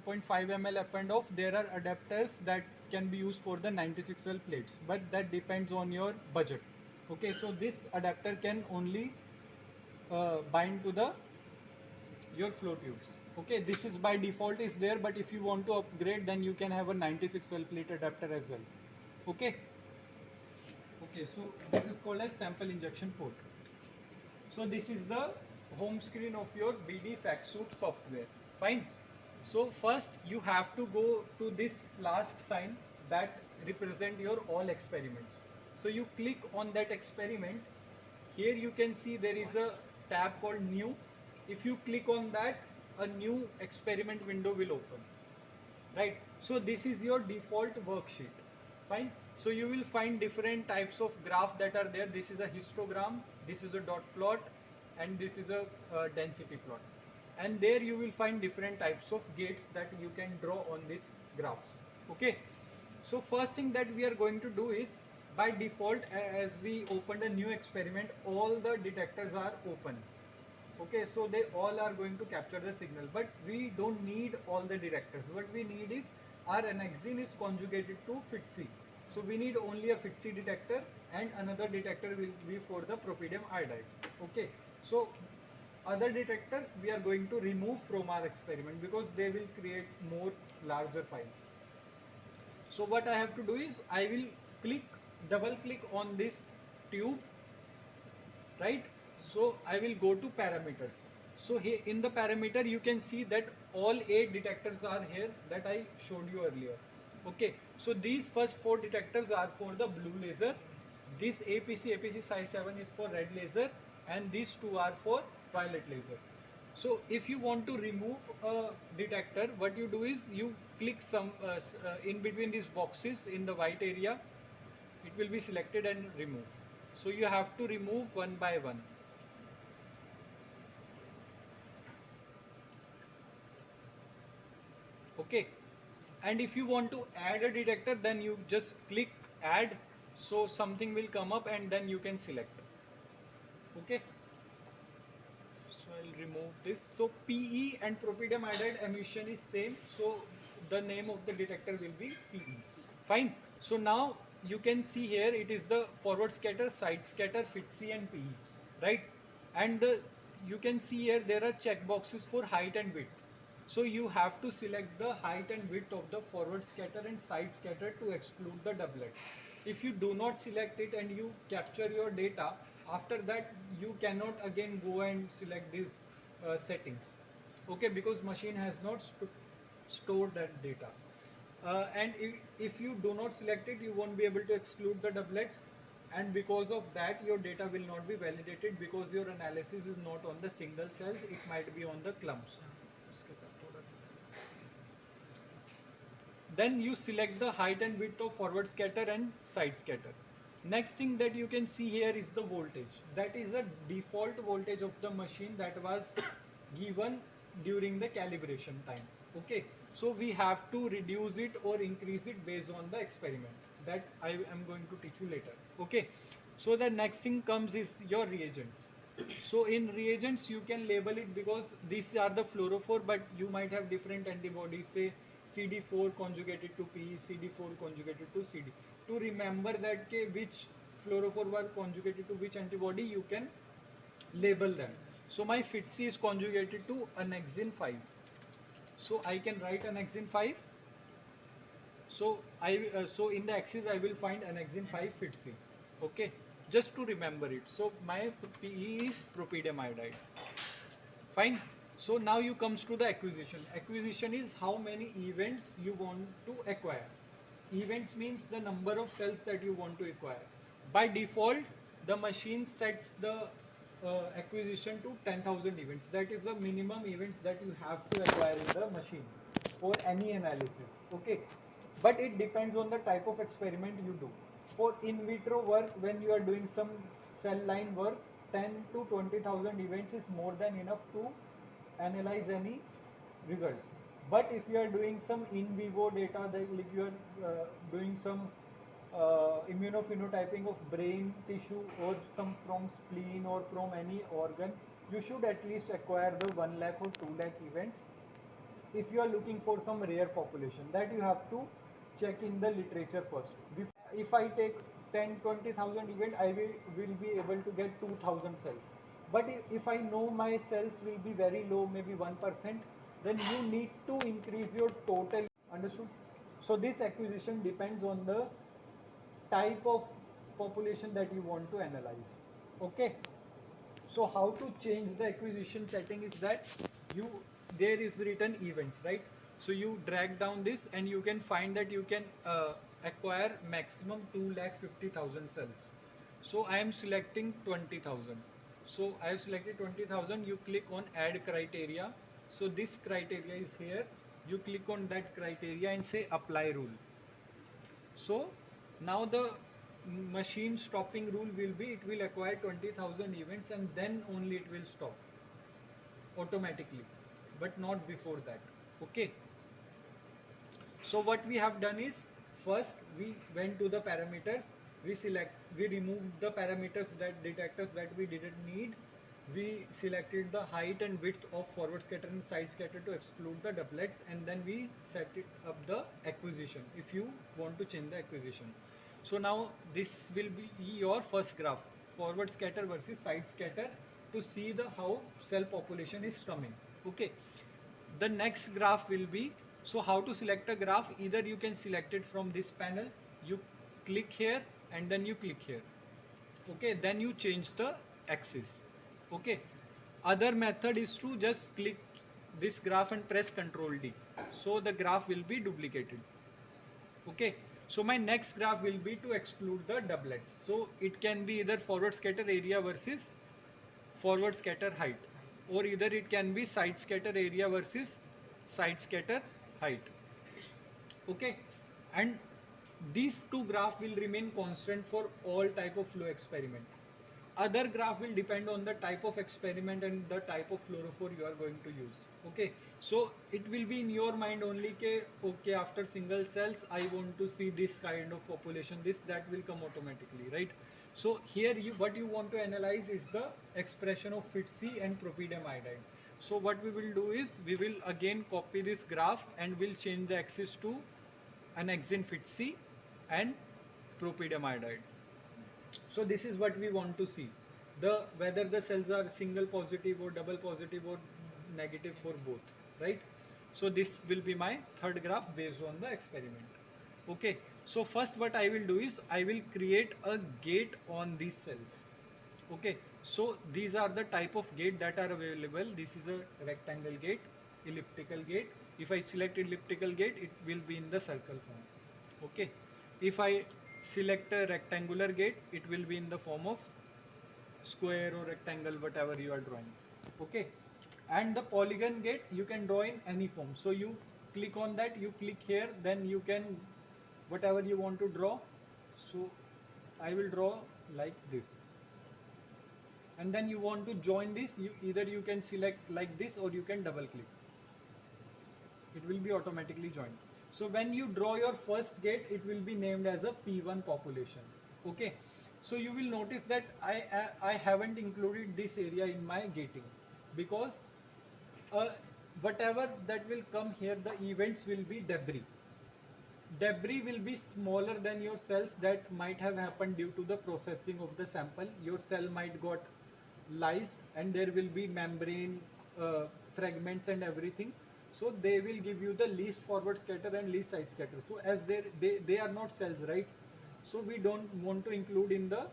1.5 ml append off, there are adapters that can be used for the 96 well plates, but that depends on your budget. Okay, so this adapter can only bind to the your flow tubes. Okay, this is by default is there, but if you want to upgrade, then you can have a 96 well plate adapter as well. Okay. Okay, so this is called as sample injection port. So this is the home screen of your BD FactSuite software. Fine. So first you have to go to this flask sign that represent your all experiments. So you click on that experiment. Here you can see there is a tab called new. If you click on that, a new experiment window will open. Right. So this is your default worksheet. Fine. So you will find different types of graph that are there. This is a histogram, this is a dot plot, and this is a density plot. And there you will find different types of gates that you can draw on these graphs. Okay. So first thing that we are going to do is, by default, as we opened a new experiment, all the detectors are open. Okay, so they all are going to capture the signal, but we don't need all the detectors. What we need is, our Anaxin is conjugated to FITC. So we need only a FITC detector, and another detector will be for the propydium iodide. Okay, so other detectors we are going to remove from our experiment because they will create more larger file. So what I have to do is, I will double click on this tube, right? So I will go to parameters. So here in the parameter you can see that all 8 detectors are here that I showed you earlier. Okay, so these first 4 detectors are for the blue laser. This APC size 7 is for red laser, and these two are for violet laser. So if you want to remove a detector, what you do is, you click some in between these boxes in the white area, it will be selected and removed. So you have to remove one by one. Okay, and if you want to add a detector, then you just click add, so something will come up and then you can select. Okay, so I'll remove this. So PE and propydium iodide emission is same, so the name of the detector will be PE. Fine. So now you can see here, it is the forward scatter, side scatter, FITC and PE, right? And you can see here there are check boxes for height and width. So you have to select the height and width of the forward scatter and side scatter to exclude the doublet. If you do not select it and you capture your data, after that you cannot again go and select these settings. Okay, because machine has not stored that data. And if you do not select it, you won't be able to exclude the doublets, and because of that your data will not be validated, because your analysis is not on the single cells, it might be on the clumps. Then you select the height and width of forward scatter and side scatter. Next thing that you can see here is the voltage. That is a default voltage of the machine that was given during the calibration time. Okay, so we have to reduce it or increase it based on the experiment that I am going to teach you later. Okay, so the next thing comes is your reagents. So in reagents you can label it, because these are the fluorophore, but you might have different antibodies, say CD4 conjugated to P, CD4 conjugated to CD. To remember that which fluorophore were conjugated to which antibody, you can label them. So my FITC is conjugated to Anaxin 5. So I can write Anaxin 5. So in the axis I will find Anaxin 5 FITC. Okay, just to remember it. So my PE is propydium iodide. Fine. So now you comes to the acquisition. Acquisition is how many events you want to acquire. Events means the number of cells that you want to acquire. By default, the machine sets the acquisition to 10,000 events. That is the minimum events that you have to acquire in the machine for any analysis. Okay, but it depends on the type of experiment you do. For in vitro work, when you are doing some cell line work, 10 to 20,000 events is more than enough to analyze any results. But if you are doing some in vivo data, like you are doing some immunophenotyping of brain tissue or some from spleen or from any organ, you should at least acquire the 1 lakh or 2 lakh events if you are looking for some rare population, that you have to check in the literature first. If I take 10-20,000 event, I will be able to get 2,000 cells. But if I know my cells will be very low, maybe 1%, then you need to increase your total. Understood? So this acquisition depends on the type of population that you want to analyze. Okay. So how to change the acquisition setting is that you there is written events, right? So you drag down this and you can find that you can acquire maximum 2,50,000 cells. So I am selecting 20,000. So I have selected 20,000. You click on add criteria. So this criteria is here. You click on that criteria and say apply rule. So now the machine stopping rule will be it will acquire 20,000 events and then only it will stop automatically, but not before that. Okay. So what we have done is, first we went to the parameters, we removed the parameters, that detectors that we didn't need. We selected the height and width of forward scatter and side scatter to exclude the doublets, and then we set it up the acquisition if you want to change the acquisition. So now this will be your first graph, forward scatter versus side scatter, to see the how cell population is coming. Okay. The next graph will be, so how to select a graph, either you can select it from this panel, you click here and then you click here. Okay, then you change the axis. Okay, other method is to just click this graph and press Ctrl D, so the graph will be duplicated. Okay, so my next graph will be to exclude the doublets. So it can be either forward scatter area versus forward scatter height, or either it can be side scatter area versus side scatter height. Okay, and these two graphs will remain constant for all type of flow experiment. Other graph will depend on the type of experiment and the type of fluorophore you are going to use. Okay, so it will be in your mind only ke, okay, after single cells I want to see this kind of population, this that will come automatically, right? So here you what you want to analyze is the expression of FITC and propylidomide. So what we will do is we will again copy this graph and we'll change the axis to an axin FITC and propylidomide. So this is what we want to see, the whether the cells are single positive or double positive or negative for both, right? So this will be my third graph based on the experiment. Okay, so first what I will do is I will create a gate on these cells. Okay, so these are the type of gate that are available. This is a rectangle gate, elliptical gate. If I select elliptical gate, it will be in the circle form. Okay, if I select a rectangular gate, it will be in the form of square or rectangle, whatever you are drawing. Okay, and the polygon gate you can draw in any form. So you click on that, you click here, then you can whatever you want to draw. So I will draw like this, and then you want to join this, you either you can select like this or you can double click, it will be automatically joined. So when you draw your first gate, it will be named as a P1 population. Okay, so you will notice that I haven't included this area in my gating, because uh, whatever that will come here, the events will be debris will be smaller than your cells that might have happened due to the processing of the sample. Your cell might got lysed and there will be membrane fragments and everything. So they will give you the least forward scatter and least side scatter. So as they are not cells, right? So we don't want to include in the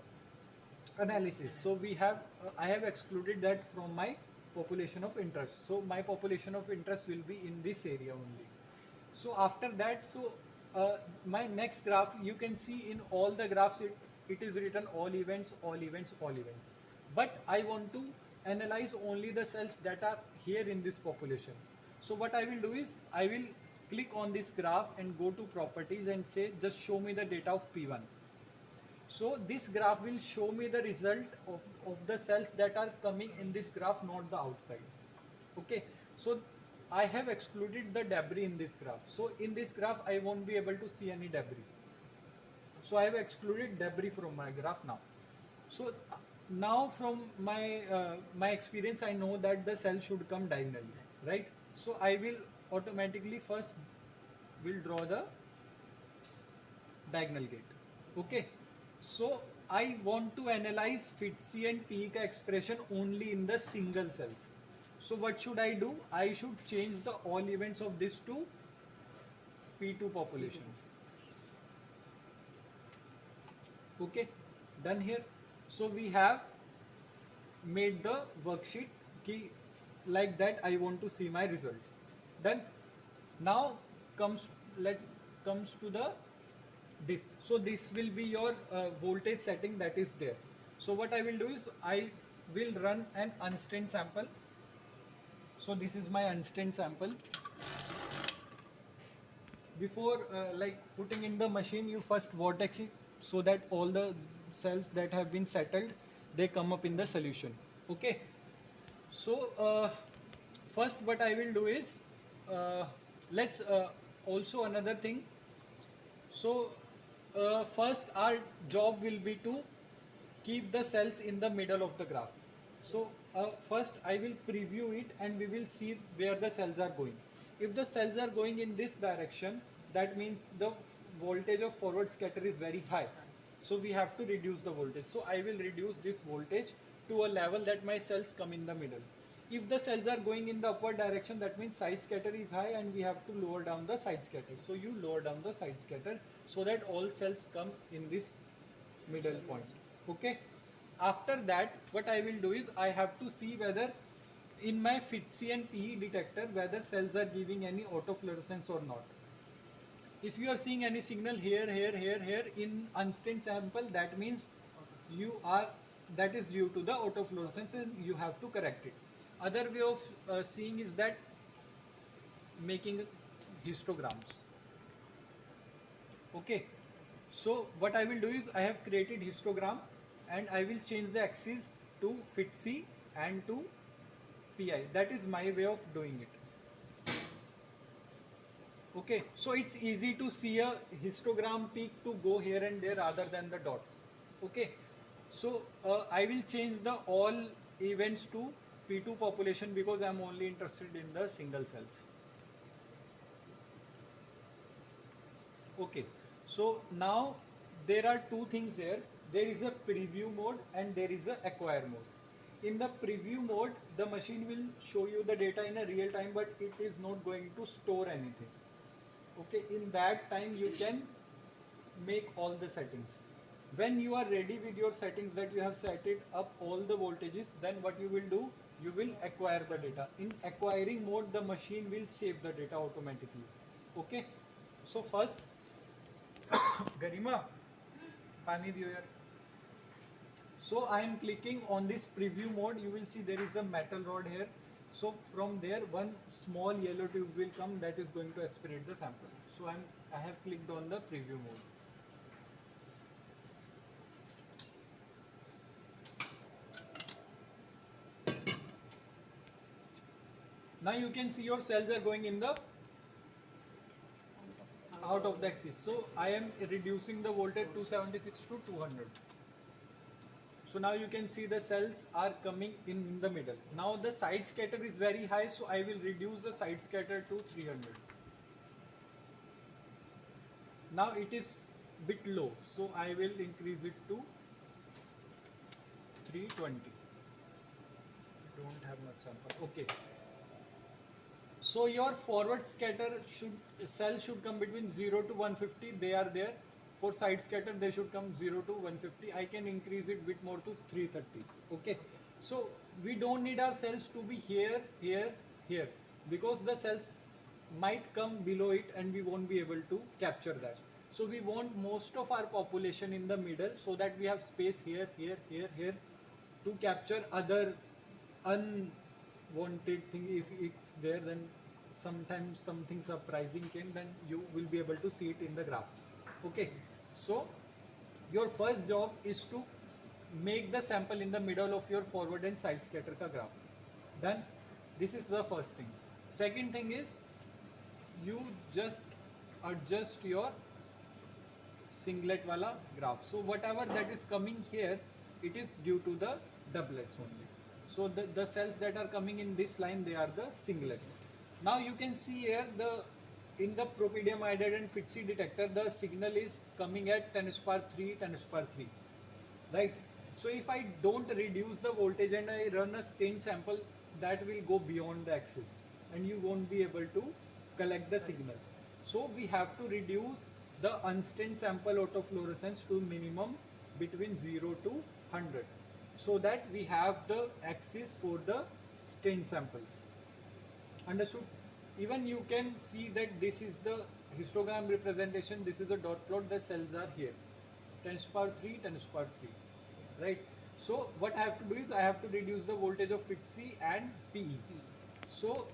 analysis. So we have I have excluded that from my population of interest. So my population of interest will be in this area only. So after that, so my next graph, you can see in all the graphs it is written all events, all events, all events. But I want to analyze only the cells that are here in this population. So what I will do is I will click on this graph and go to properties and say just show me the data of P1. So this graph will show me the result of the cells that are coming in this graph, not the outside. Okay, so I have excluded the debris in this graph. So in this graph I won't be able to see any debris. So I have excluded debris from my graph now. So now from my experience, I know that the cell should come diagonally, right? So I will automatically first will draw the diagonal gate. Okay, so I want to analyze FITC and PE ka expression only in the single cells. So what should I do? I should change the all events of this to P2 population. Okay, done here. So we have made the worksheet ki like that I want to see my results. Then now comes comes to the this. So this will be your voltage setting that is there. So what I will do is I will run an unstained sample. So this is my unstained sample. Before like putting in the machine, you first vortex it so that all the cells that have been settled, they come up in the solution. Okay, so first what I will do is let's also another thing. So first our job will be to keep the cells in the middle of the graph. So first I will preview it and we will see where the cells are going. If the cells are going in this direction, that means the voltage of forward scatter is very high. So we have to reduce the voltage. So I will reduce this voltage to a level that my cells come in the middle. If the cells are going in the upward direction, that means side scatter is high and we have to lower down the side scatter. So you lower down the side scatter so that all cells come in this middle point. Okay, after that what I will do is I have to see whether in my FITC and PE detector whether cells are giving any autofluorescence or not. If you are seeing any signal here, here in unstained sample, that means you are, that is due to the autofluorescence and you have to correct it. Other way of seeing is that making histograms. Okay, so what I will do is I have created histogram and I will change the axis to FITC and to PI. That is my way of doing it. Okay, so it's easy to see a histogram peak to go here and there rather than the dots. Okay, so I will change the all events to P2 population because I'm only interested in the single cell. Okay, so now there are two things here. There is a preview mode and there is a acquire mode. In the preview mode, the machine will show you the data in a real time, but it is not going to store anything. Okay, in that time you can make all the settings. When you are ready with your settings that you have set it up all the voltages, then what you will do, you will acquire the data. In acquiring mode, the machine will save the data automatically. Okay, so first Garima, pani diyo yaar. So I am clicking on this preview mode. You will see there is a metal rod here. So from there one small yellow tube will come that is going to aspirate the sample. So I have clicked on the preview mode. Now you can see your cells are going in the out of the axis. So I am reducing the voltage 276 to 200. So now you can see the cells are coming in the middle. Now the side scatter is very high, so I will reduce the side scatter to 300. Now it is bit low, so I will increase it to 320. Don't have much sample. Okay. So your forward scatter cell should come between 0 to 150. They are there. For side scatter, they should come 0 to 150. I can increase it bit more to 330. Okay. So we don't need our cells to be here, here, because the cells might come below it and we won't be able to capture that. So we want most of our population in the middle so that we have space here, here to capture other unwanted thing. If it's there, then sometimes something surprising came, then you will be able to see it in the graph. Okay, so your first job is to make the sample in the middle of your forward and side scatter ka graph. Done. This is the first thing. Second thing is you just adjust your singlet wala graph. So whatever that is coming here, it is due to the doublets only. So the cells that are coming in this line, they are the singlets. Now you can see here in the Propidium iodide and FITC detector, the signal is coming at 10 to the power 3, 10 to the power 3, right? So if I don't reduce the voltage and I run a stain sample, that will go beyond the axis and you won't be able to collect the signal. So we have to reduce the unstained sample autofluorescence to minimum between 0 to 100 so that we have the axis for the stained samples. Understood? Even you can see that this is the histogram representation, this is a dot plot, the cells are here. 10 to the power 3, 10 to the power 3. Right? So what I have to do is I have to reduce the voltage of FITC and PE. So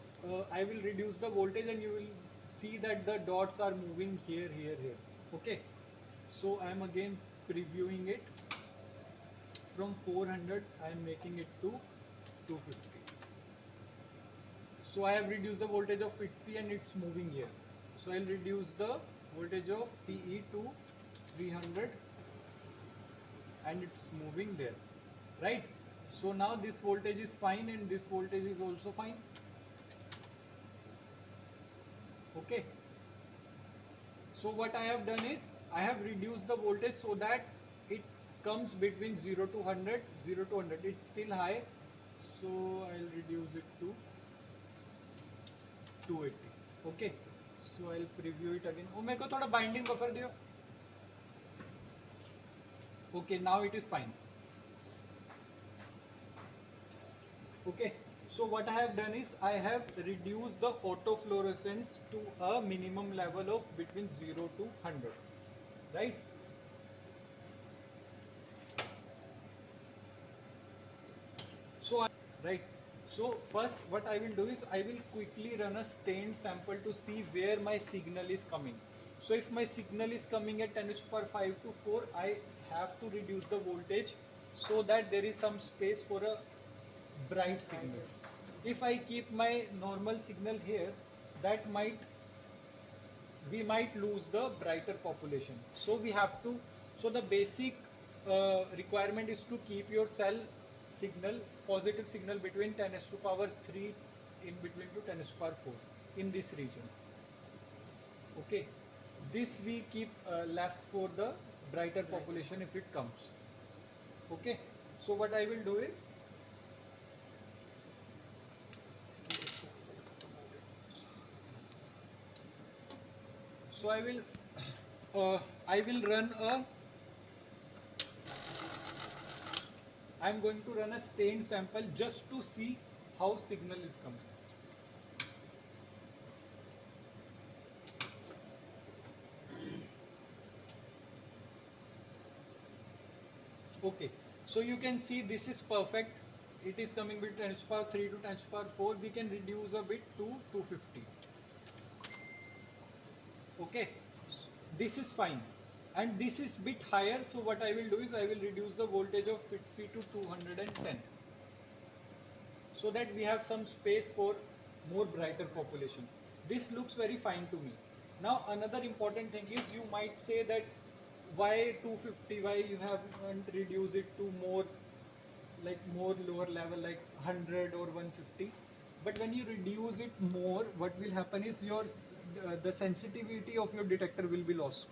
I will reduce the voltage and you will see that the dots are moving here, here, here. Okay. So I am again previewing it. From 400 I am making it to 250. So I have reduced the voltage of FITC and it's moving here. So I'll reduce the voltage of PE to 300 and it's moving there, right? So now this voltage is fine and this voltage is also fine. Okay. So what I have done is I have reduced the voltage so that it comes between 0 to 100, 0 to 100. It's still high, so I'll reduce it to 280. Okay. So I'll preview it again. Oh, मेरे को थोड़ा binding buffer दियो. Okay, now it is fine. Okay, so what I have done is I have reduced the autofluorescence to a minimum level of between 0 to 100, right? So right. So first what I will do is I will quickly run a stained sample to see where my signal is coming. So if my signal is coming at 10 to the power 5 to 4, I have to reduce the voltage so that there is some space for a bright signal. If I keep my normal signal here, that we might lose the brighter population. So we have to, so the basic requirement is to keep your cell signal, positive signal between 10 to the power 3 in between to 10 to the power 4 in this region. Okay, this we keep left for the brighter population if it comes. Okay, so what I will do is so I will run a I am going to run a stained sample just to see how signal is coming. Okay, so you can see this is perfect. It is coming between 10 to the power 3 to 10 to the power 4. We can reduce a bit to 250. Okay, so this is fine. And this is bit higher, so what I will do is I will reduce the voltage of FITC to 210 so that we have some space for more brighter population. This looks very fine to me. Now another important thing is you might say that why 250, why you haven't reduced it to more like more lower level like 100 or 150. But when you reduce it more, what will happen is your the sensitivity of your detector will be lost.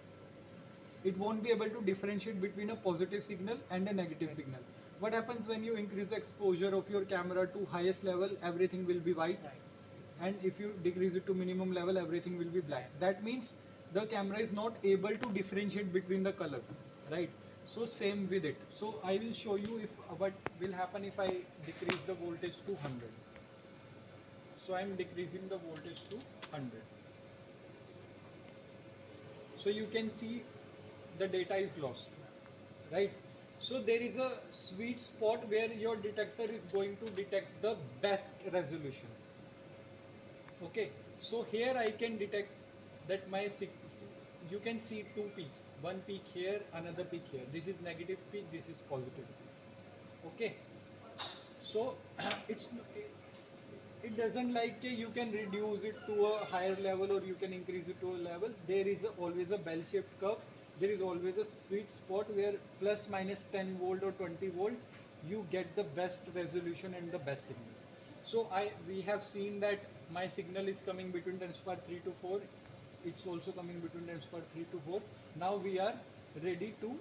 It won't be able to differentiate between a positive signal and a negative signal. What happens when you increase the exposure of your camera to highest level, everything will be white. And if you decrease it to minimum level, everything will be black. That means the camera is not able to differentiate between the colors, right? So same with it. So I will show you if what will happen if I decrease the voltage to 100. So I am decreasing the voltage to 100. So you can see the data is lost, right? So there is a sweet spot where your detector is going to detect the best resolution. Okay, so here I can detect that you can see two peaks, one peak here, another peak here. This is negative peak, this is positive peak. Okay, so it's it doesn't like you can reduce it to a higher level or you can increase it to a level. There is always a bell-shaped curve. There is always a sweet spot where plus minus 10 volt or 20 volt you get the best resolution and the best signal. So we have seen that my signal is coming between 10 to the power 3 to 4. It's also coming between 10 to the power 3 to 4. Now we are ready to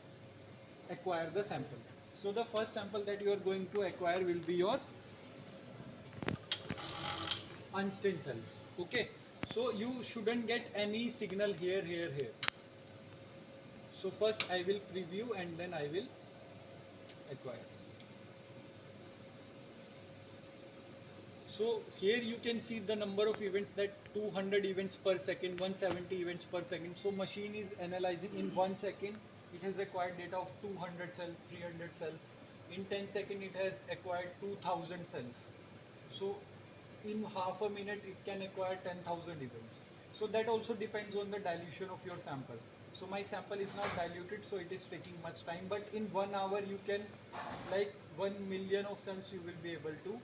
acquire the sample. So the first sample that you are going to acquire will be your unstained cells. Okay, so you shouldn't get any signal here. So first I will preview and then I will acquire. So here you can see the number of events, that 200 events per second, 170 events per second. So machine is analyzing in 1 second. It has acquired data of 200 cells, 300 cells. In 10 seconds it has acquired 2000 cells. So in half a minute it can acquire 10,000 events. So that also depends on the dilution of your sample. So my sample is not diluted, so it is taking much time. But in 1 hour you can, like 1 million of cells you will be able to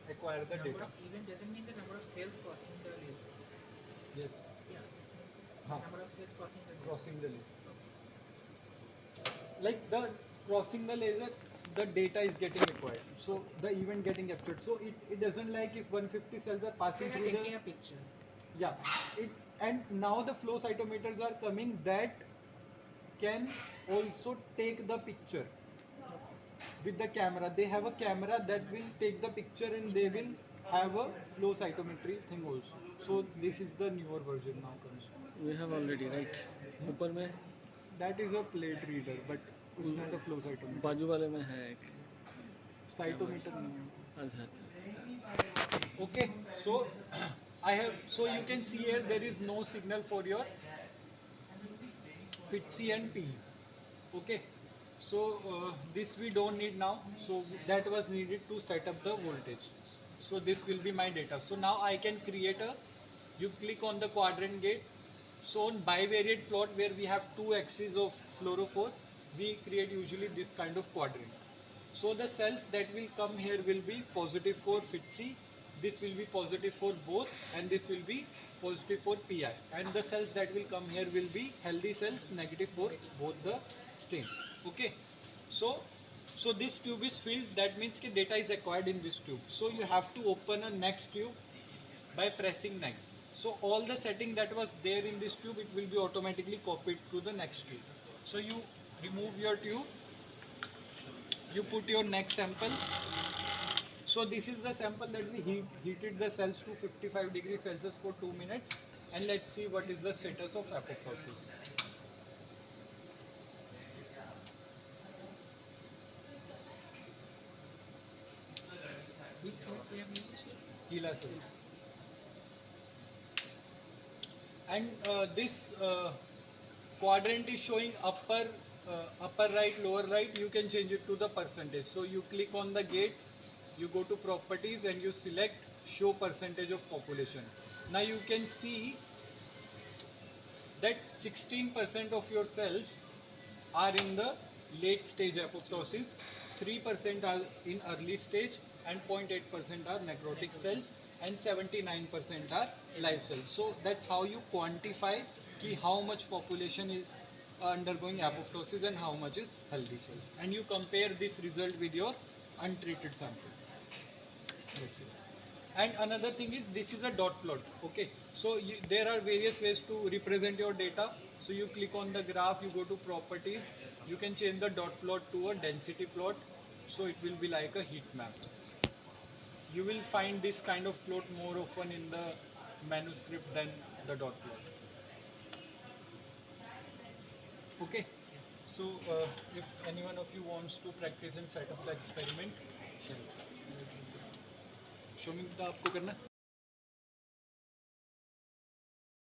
acquire the Number data. of event doesn't mean the number of cells crossing the laser. Yes, Yeah, it's Huh. number of cells crossing the laser. crossing the laser. Like the crossing the laser, the data is getting acquired. So the event getting captured. So it doesn't like if 150 cells are So passing you're through taking the, a picture. yeah. It, and now the flow cytometers are coming that can also take the picture with the camera. They have a camera that will take the picture and they will have a flow cytometry thing also. So this is the newer version now comes. We have already, right? ऊपर में That is a plate reader, but it's not a flow cytometer. बाजू वाले में है एक. Cytometer नहीं है. अच्छा अच्छा. Okay, so I have, so you can see here there is no signal for your FITC and PE. Okay, so this we don't need now. So that was needed to set up the voltage. So this will be my data. So now I can create a, you click on the quadrant gate. So on bivariate plot where we have two axes of fluorophore, we create usually this kind of quadrant. So the cells that will come here will be positive for FITC, this will be positive for both, and this will be positive for PI. And the cells that will come here will be healthy cells, negative for both the stain. Okay. So this tube is filled, that means that data is acquired in this tube. So you have to open a next tube by pressing next. So all the setting that was there in this tube, it will be automatically copied to the next tube. So you remove your tube, you put your next sample. So this is the sample that we heated the cells to 55 degrees Celsius for 2 minutes, and let's see what is the status of apoptosis. Which cells we have used? HeLa cells. And this quadrant is showing upper right, lower right. You can change it to the percentage. So you click on the gate, you go to properties and you select show percentage of population. Now you can see that 16% of your cells are in the late stage apoptosis, 3% are in early stage, and 0.8% are necrotic cells, and 79% are live cells. So that's how you quantify ki how much population is undergoing apoptosis and how much is healthy cells. And you compare this result with your untreated sample. That's it. And another thing is, this is a dot plot. Okay, so there are various ways to represent your data. So you click on the graph, you go to properties, you can change the dot plot to a density plot, so it will be like a heat map. You will find this kind of plot more often in the manuscript than the dot plot. Okay, so if any one of you wants to practice and set up the experiment, शोमिंग आपको करना